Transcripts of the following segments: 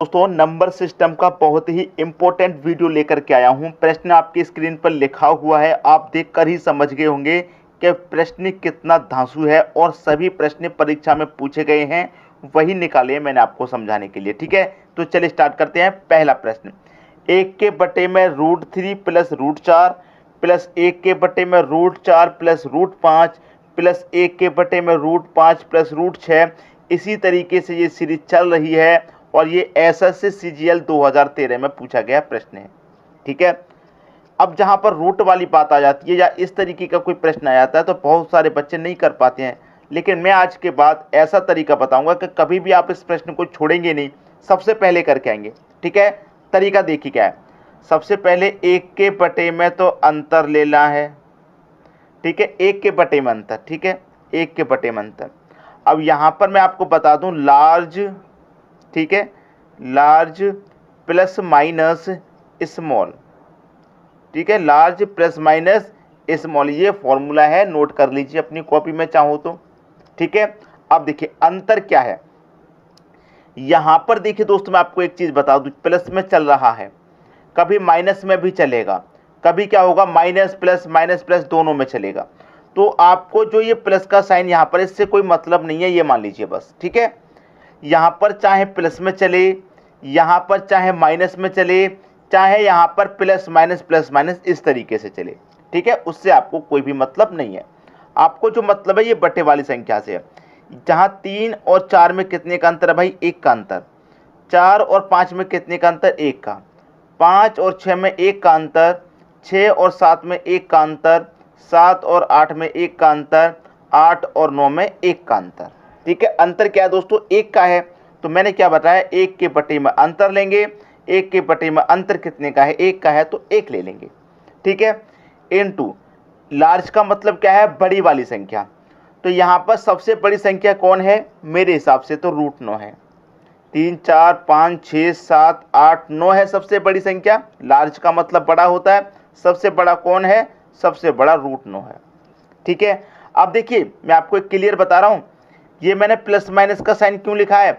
दोस्तों number system का बहुत ही इंपॉर्टेंट वीडियो लेकर के आया हूं। प्रश्न आपकी स्क्रीन पर लिखा हुआ है, आप देखकर ही समझ गए होंगे कि प्रश्न कितना धांसू है और सभी प्रश्न परीक्षा में पूछे गए हैं, वही निकाले मैंने आपको समझाने के लिए। ठीक है, तो चलिए स्टार्ट करते हैं। पहला प्रश्न, 1 के बटे में √3 प्लस √4 प्लस 1 के बटे में √4 प्लस √5 प्लस 1 के बटे में √5 प्लस √6। इसी तरीके से ये सीरीज चल रही है और ये एसएससी सीजीएल 2013 में पूछा गया प्रश्न है। ठीक है, अब जहां पर रूट वाली बात आ जाती है या इस तरीके का कोई प्रश्न आ जाता है तो बहुत सारे बच्चे नहीं कर पाते हैं, लेकिन मैं आज के बाद ऐसा तरीका बताऊंगा कि कभी भी आप इस प्रश्न को छोड़ेंगे नहीं, सबसे पहले करके आएंगे। ठीक है, तरीका देखिए क्या है। सबसे पहले 1 के बटे में तो अंतर लेना है। ठीक है, 1 के बटे में अंतर। ठीक है, 1 के बटे में अंतर। अब यहां पर मैं आपको बता दूं लार्ज, ठीक है, लार्ज प्लस माइनस स्मॉल। ठीक है, लार्ज प्लस माइनस स्मॉल, ये फॉर्मूला है, नोट कर लीजिए अपनी कॉपी में चाहो तो। ठीक है, अब देखिए अंतर क्या है। यहां पर देखिए दोस्तों, मैं आपको एक चीज बता दूं, प्लस में चल रहा है, कभी माइनस में भी चलेगा, कभी क्या होगा माइनस प्लस दोनों में चलेगा। तो आपको जो ये प्लस का साइन यहां पर, इससे कोई मतलब नहीं है, ये मान लीजिए बस। ठीक है, यहां पर चाहे प्लस में चले, यहां पर चाहे माइनस में चले, चाहे यहां पर प्लस माइनस इस तरीके से चले। ठीक है, उससे आपको कोई भी मतलब नहीं है। आपको जो मतलब है ये बटे वाली संख्या से है। जहां 3 और 4 में कितने का अंतर है भाई, 1 का अंतर। 4 और 5 में कितने का अंतर, 1 का। 5 और 6 में 1 का अंतर। 6 और 7 में 1 का अंतर। 7 और 8 में 1 का अंतर। 8 और 9 में 1 का अंतर। ठीक है, अंतर क्या है दोस्तों, 1 का है। तो मैंने क्या बताया, 1 के बटे में अंतर लेंगे। 1 के बटे में अंतर कितने का है, 1 का है, तो 1 ले लेंगे। ठीक है, इनटू लार्ज का मतलब क्या है, बड़ी वाली संख्या। तो यहां पर सबसे बड़ी संख्या कौन है, मेरे हिसाब से तो √9 है। 3 4 5 6 7 8 9 है सबसे बड़ी संख्या। लार्ज का मतलब बड़ा होता है, सबसे बड़ा कौन है, सबसे बड़ा √9 है। ठीक है, अब देखिए मैं आपको एक क्लियर बता रहा हूं, ये मैंने प्लस माइनस का साइन क्यों लिखा है।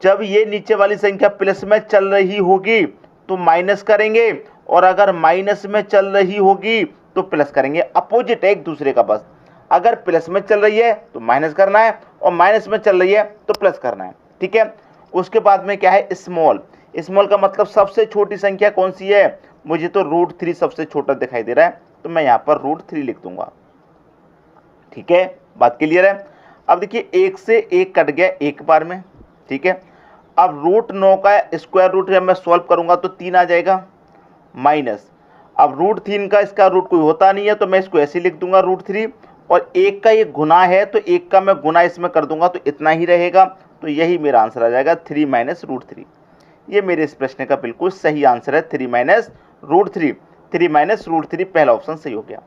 जब ये नीचे वाली संख्या प्लस में चल रही होगी तो माइनस करेंगे, और अगर माइनस में चल रही होगी तो प्लस करेंगे। अपोजिट है एक दूसरे का बस। अगर प्लस में चल रही है तो माइनस करना है, और माइनस में चल रही है तो प्लस करना है। ठीक है, उसके बाद में क्या है, स्मॉल। स्मॉल का मतलब सबसे छोटी संख्या कौन सी है, मुझे तो √3 सबसे छोटा दिखाई दे रहा है, तो मैं यहाँ पर √3 लिख दूंगा। ठीक है, बात क्लियर है। अब देखिए 1 से 1 कट गया एक बार में। ठीक है, अब √9 का स्क्वायर रूट जब मैं सॉल्व करूंगा तो 3 आ जाएगा, माइनस। अब √3 का इसका रूट कोई होता नहीं है, तो मैं इसको ऐसे लिख दूंगा √3, और 1 का ये गुना है तो 1 का मैं गुना इसमें कर दूंगा तो इतना ही रहेगा। तो यही मेरा आंसर आ जाएगा, 3 माइनस √3। ये मेरे इस प्रश्न का बिल्कुल सही आंसर है, 3 माइनस √3। 3 माइनस √3 पहला ऑप्शन सही हो गया।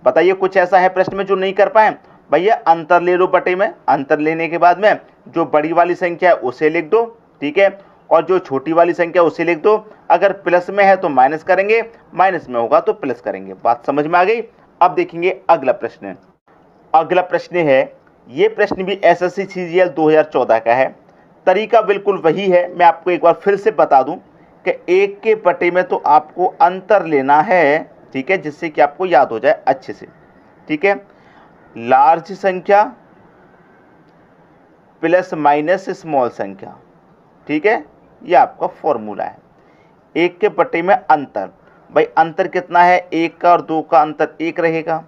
बताइए कुछ ऐसा है प्रश्न में जो नहीं कर पाए, भैया अंतर ले लो बटे में। अंतर लेने के बाद में जो बड़ी वाली संख्या है उसे लिख दो। ठीक है, और जो छोटी वाली संख्या उसे लिख दो। अगर प्लस में है तो माइनस करेंगे, माइनस में होगा तो प्लस करेंगे। बात समझ में आ गई। अब देखेंगे अगला प्रश्न। अगला प्रश्न है, ये प्रश्न भी एसएससी सीजीएल 2014 का है। तरीका बिल्कुल वही है, मैं आपको एक बार फिर से बता दूं कि 1 के बटे में तो आपको अंतर लेना है। ठीक है, जिससे कि आपको याद हो जाए अच्छे से। ठीक है, लार्ज संख्या प्लस माइनस स्मॉल संख्या। ठीक है, यह आपका फॉर्मूला है। 1 के बटे में अंतर, भाई अंतर कितना है, 1 का और 2 का अंतर 1 रहेगा।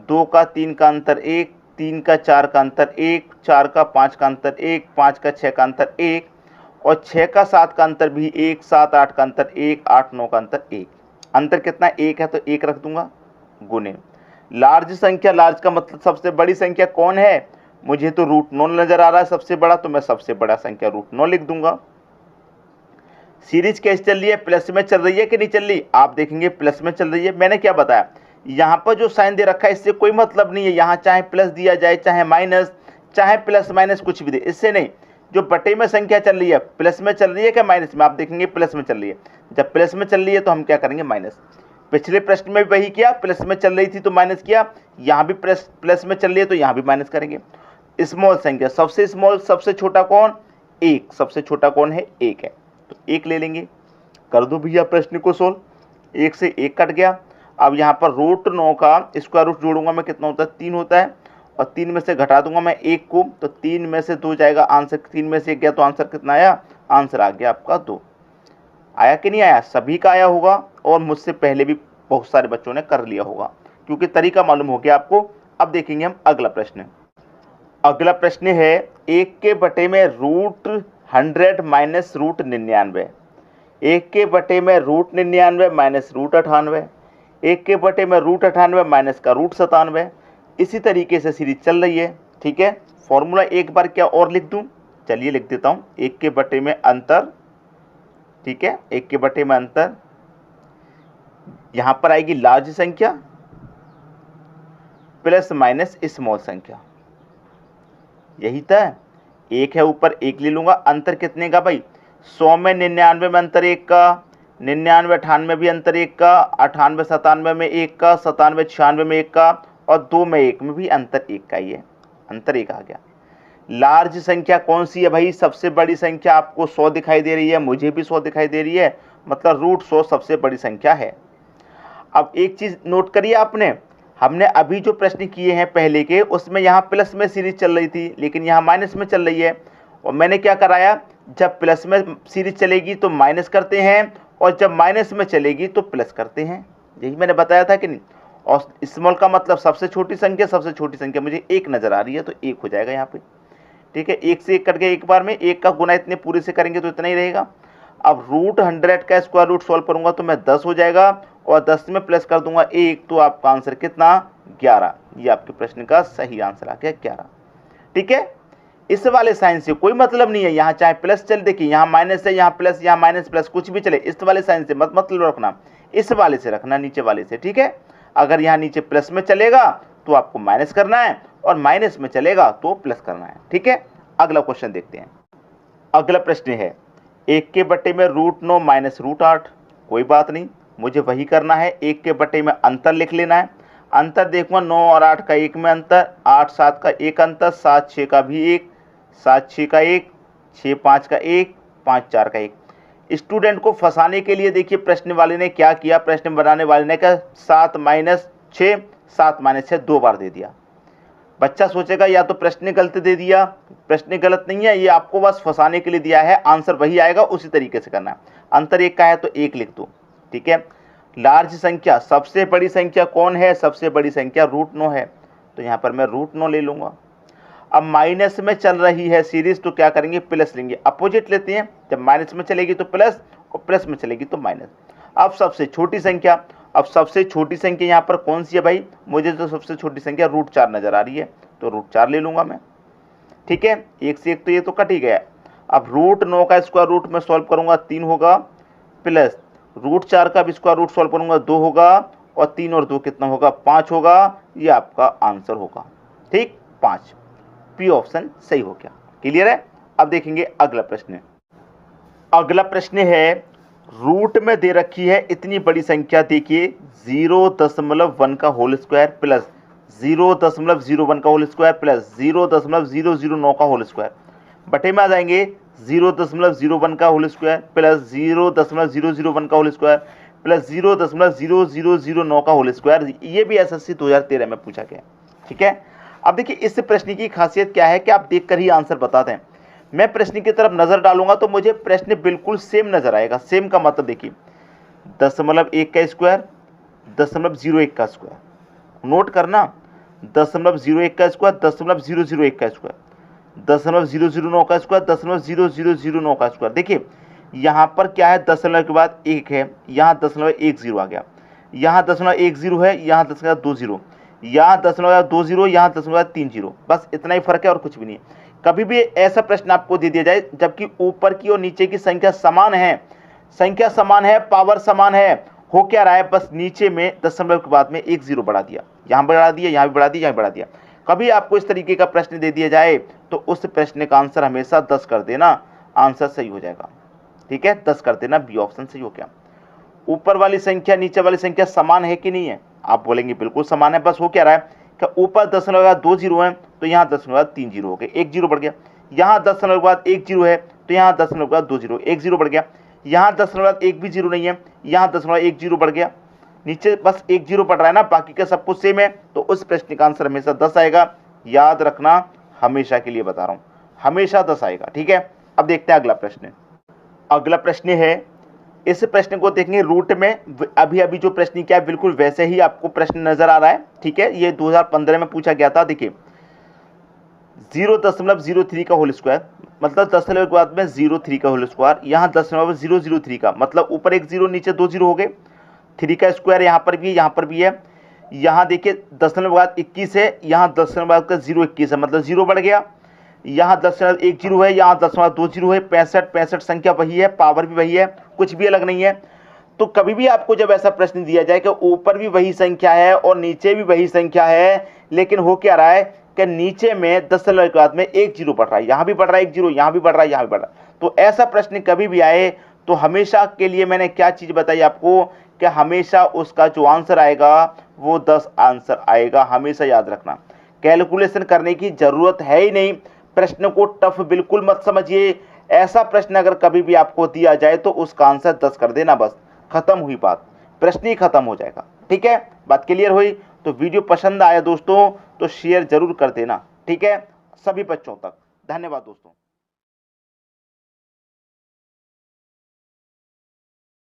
2 का 3 का अंतर 1, 3 का 4 का अंतर 1, 4 का 5 का अंतर 1, 5 का 6 का अंतर 1, और 6 का 7 का अंतर भी 1, 7 8 का अंतर 1, 8 9 का अंतर 1। अंतर कितना, 1 है तो 1 रख दूंगा, गुने लार्ज संख्या। लार्ज का मतलब सबसे बड़ी संख्या कौन है, मुझे तो √9 नजर आ रहा है सबसे बड़ा, तो मैं सबसे बड़ा संख्या √9 लिख दूंगा। सीरीज कैसे चल रही है, प्लस में चल रही है कि नहीं चल रही, आप देखेंगे प्लस में चल रही है। मैंने क्या बताया, यहाँ पर जो साइन दे रखा है इससे कोई मतलब नहीं है, यहाँ चाहे प्लस दिया जाए, चाहे माइनस, चाहे प्लस माइनस कुछ भी दे, इससे नहीं। जो बटे में संख्या चल रही है, प्लस में चल रही है क्या माइनस में, आप देखेंगे प्लस में चल रही है। जब प्लस में चल रही है तो हम क्या करेंगे, माइनस। पिछले प्रश्न में भी वही किया, प्लस में चल रही थी तो माइनस किया, यहाँ भी प्लस में चल रही है तो यहाँ भी माइनस करेंगे। स्मॉल संख्या, सबसे स्मॉल सबसे छोटा कौन, 1, सबसे छोटा कौन है, 1 है। 1 ले लेंगे। कर दो भैया प्रश्न को सोल्व। 1 से 1 कट गया। अब यहाँ पर √9 का स्क्वायर रूट जोड़ूंगा मैं, कितना होता है 3 होता है, और 3 में से घटा दूंगा मैं 1 को, तो 3 में से 2 जाएगा, आंसर 3 में से 1 गया तो आंसर कितना आया, आंसर आ गया आपका 2। आया कि नहीं आया, सभी का आया होगा और मुझसे पहले भी बहुत सारे बच्चों ने कर लिया होगा, क्योंकि तरीका मालूम हो गया आपको। अब देखेंगे हम अगला प्रश्न। अगला प्रश्न है 1 के बटे में √100 माइनस √99, 1 के बटे में √99 माइनस √98, 1 के बटे में √98 माइनस का √97। इसी तरीके से सीरीज चल रही है, ठीक है। फॉर्मूला एक बार क्या और लिख दूं, चलिए लिख देता हूं। 1 के बटे में अंतर, ठीक है, 1 के बटे में अंतर, यहां पर आएगी लार्ज संख्या प्लस माइनस स्मॉल संख्या, यही था। 1 है ऊपर, 1 ले लूंगा। अंतर कितने का भाई, 100 में 99 में अंतर 1 का, 99 98 भी अंतर 1 का, 98 97 में 1 का, 97 96 में 1 का, और 2 में 1 में भी अंतर 1 का ही है, अंतर 1 आ गया। लार्ज संख्या कौन सी है भाई, सबसे बड़ी संख्या आपको 100 दिखाई दे रही है, मुझे भी 100 दिखाई दे रही है, मतलब √100 सबसे बड़ी संख्या है। अब एक चीज नोट करिए आपने, हमने अभी जो प्रश्न किए हैं पहले के, उसमें यहाँ प्लस में सीरीज चल रही थी, लेकिन यहाँ माइनस में चल रही है। और मैंने क्या कराया, जब प्लस में सीरीज चलेगी तो माइनस करते हैं, और जब माइनस में चलेगी तो प्लस करते हैं, यही मैंने बताया था कि नहीं। और स्मॉल का मतलब सबसे छोटी संख्या, सबसे छोटी संख्या मुझे 1 नजर आ रही है तो 1 हो जाएगा यहाँ पे, ठीक है। 1 से 1 कट गया एक बार में, 1 का गुना इतने पूरे से करेंगे तो इतना ही रहेगा। अब √100 का स्क्वायर रूट सॉल्व करूंगा तो मैं 10 हो जाएगा, और 10 में प्लस कर दूंगा 1, तो आपका आंसर कितना, 11। ये आपके प्रश्न का सही आंसर आ गया 11, ठीक है। इस वाले साइन से कोई मतलब नहीं है, यहाँ चाहे प्लस चल, देखिए यहाँ माइनस है, यहाँ प्लस, यहाँ माइनस प्लस, कुछ भी चले, इस वाले साइन से मत मतलब रखना, इस वाले से रखना, नीचे वाले से, ठीक है। अगर यहाँ नीचे प्लस में चलेगा तो आपको माइनस करना है, और माइनस में चलेगा तो प्लस करना है, ठीक है। अगला क्वेश्चन देखते हैं। अगला प्रश्न है 1 के बटे में √9 माइनस √8, कोई बात नहीं, मुझे वही करना है। 1 के बटे में अंतर लिख लेना है। अंतर देखूंगा 9 और 8 का 1 में अंतर, 8 7 का 1 अंतर, 7 6 का भी 1, 7 6 का 1, 6 5 का 1, 5 4 का 1। स्टूडेंट को फंसाने के लिए देखिए प्रश्न वाले ने क्या किया, प्रश्न बनाने वाले ने क्या, 7 माइनस 6, 7 माइनस 6 2 बार दे दिया। बच्चा सोचेगा या तो प्रश्न गलत दे दिया, प्रश्न गलत नहीं है, ये आपको बस फंसाने के लिए दिया है, आंसर वही आएगा, उसी तरीके से करना है। अंतर 1 का है तो 1 लिख दो, ठीक है। लार्ज संख्या, सबसे बड़ी संख्या कौन है, सबसे बड़ी संख्या √9 है, तो यहाँ पर मैं √9 ले लूंगा। अब माइनस में चल रही है सीरीज तो क्या करेंगे, प्लस लेंगे, अपोजिट लेते हैं, जब माइनस में चलेगी तो प्लस और प्लस में चलेगी तो माइनस। अब सबसे छोटी संख्या, अब सबसे छोटी संख्या यहाँ पर कौन सी है भाई, मुझे तो सबसे छोटी संख्या √4 नजर आ रही है, तो √4 ले लूंगा मैं, ठीक है। 1 से 1 तो ये तो कट ही गया। अब √9 का स्क्वायर रूट में सॉल्व करूंगा 3 होगा, प्लस √4 का भी स्क्वायर रूट सॉल्व करूंगा 2 होगा, और 3 और 2 कितना होगा, 5 होगा। ये आपका आंसर होगा, ठीक, 5। पी ऑप्शन सही हो गया, क्लियर है। अब देखेंगे अगला प्रश्न। अगला प्रश्न है रूट में दे रखी है इतनी बड़ी संख्या, देखिए 0.1 का होल स्क्वायर प्लस 0.01 का होल स्क्वायर प्लस 0.009 का होल स्क्वायर, बटे में आ जाएंगे 0.01 का होल स्क्वायर प्लस 0.001 का होल स्क्वायर प्लस 0.0009 का होल स्क्वायर। ये भी एसएससी 2013 में पूछा गया, ठीक है। अब देखिए इस प्रश्न की खासियत क्या है कि आप देखकर ही आंसर बता दें। मैं प्रश्न की तरफ नजर डालूंगा तो मुझे प्रश्न बिल्कुल सेम नजर आएगा। सेम का मतलब देखिए 0.1 का स्क्वायर, 0.01 का स्क्वायर, नोट करना, 0.01 का स्क्वायर, 0.001 का स्क्वायर, 0.009 का स्क्वायर, 0.0009 का स्क्वायर। देखिए यहाँ पर क्या है, दशमलव के बाद 1 है, यहाँ 0.10 आ गया, यहाँ 0.10 है, यहाँ 0.20, यहाँ 0.20, यहाँ 0.30, बस इतना ही फर्क है और कुछ भी नहीं है। कभी भी ऐसा प्रश्न आपको दे दिया जाए जबकि ऊपर की और नीचे की संख्या समान है, संख्या समान है, पावर समान है, हो क्या रहा है, बस नीचे में दशमलव के बाद में 1 0 बढ़ा दिया, यहाँ बढ़ा दिया, यहाँ भी बढ़ा दिया, यहाँ बढ़ा दिया। कभी आपको इस तरीके का प्रश्न दे दिया जाए तो उस प्रश्न का आंसर हमेशा 10 कर देना, आंसर सही हो जाएगा, ठीक है, 10 कर देना, बी ऑप्शन सही हो गया। ऊपर वाली संख्या नीचे वाली संख्या समान है कि नहीं है, आप बोलेंगे बिल्कुल समान है। बस हो क्या रहा है कि ऊपर 0.20 है तो यहाँ 0.30 हो गए, 1 0 बढ़ गया। यहाँ 10 के बाद 1 0 है तो यहाँ 10.20, 1 0 बढ़ गया। यहाँ 10.1 भी जीरो नहीं है, यहाँ 10.1 जीरो बढ़ गया, नीचे बस 1 जीरो बढ़ रहा है ना, बाकी का सब कुछ सेम है, तो उस प्रश्न का आंसर हमेशा 10 आएगा। याद रखना, हमेशा के लिए बता रहा हूँ, हमेशा 10 आएगा। ठीक है, अब देखते हैं अगला प्रश्न। अगला प्रश्न है, इस प्रश्न को देखेंगे रूट में, अभी जो प्रश्न क्या है बिल्कुल वैसे ही आपको प्रश्न नजर आ रहा है। ठीक है, ये 2015 में पूछा गया था। देखिए 0.03 का होल स्क्वायर, मतलब 10 के बाद में 0.3 का होल स्क्वायर, यहाँ 10.003 का, मतलब ऊपर एक जीरो नीचे दो जीरो हो गए। 3 का स्क्वायर यहाँ पर भी है, यहाँ पर भी है। यहाँ देखिए 10.21 है, यहाँ 10.021 है, मतलब जीरो बढ़ गया। यहाँ 10.1 जीरो है, यहाँ 10.2 जीरो है। 65 संख्या वही है, पावर भी वही है, कुछ भी अलग नहीं है। तो कभी भी आपको जब ऐसा प्रश्न दिया जाए कि ऊपर भी वही संख्या है और नीचे भी वही संख्या है, लेकिन हो क्या रहा है कि नीचे में 10 के बाद में 1 जीरो बढ़ रहा है, यहाँ भी बढ़ रहा है 1 जीरो, यहाँ भी बढ़ रहा है, यहाँ भी बढ़ रहा है। तो ऐसा प्रश्न कभी भी आए तो हमेशा के लिए मैंने क्या चीज़ बताई आपको कि हमेशा उसका जो आंसर आएगा वो 10 आंसर आएगा। हमेशा याद रखना, कैलकुलेशन करने की जरूरत है ही नहीं। प्रश्न को टफ बिल्कुल मत समझिए। ऐसा प्रश्न अगर कभी भी आपको दिया जाए तो उसका आंसर 10 कर देना, बस खत्म हुई बात, प्रश्न ही खत्म हो जाएगा। ठीक है, बात क्लियर हुई? तो वीडियो पसंद आया दोस्तों तो शेयर जरूर कर देना। ठीक है, सभी बच्चों तक। धन्यवाद दोस्तों।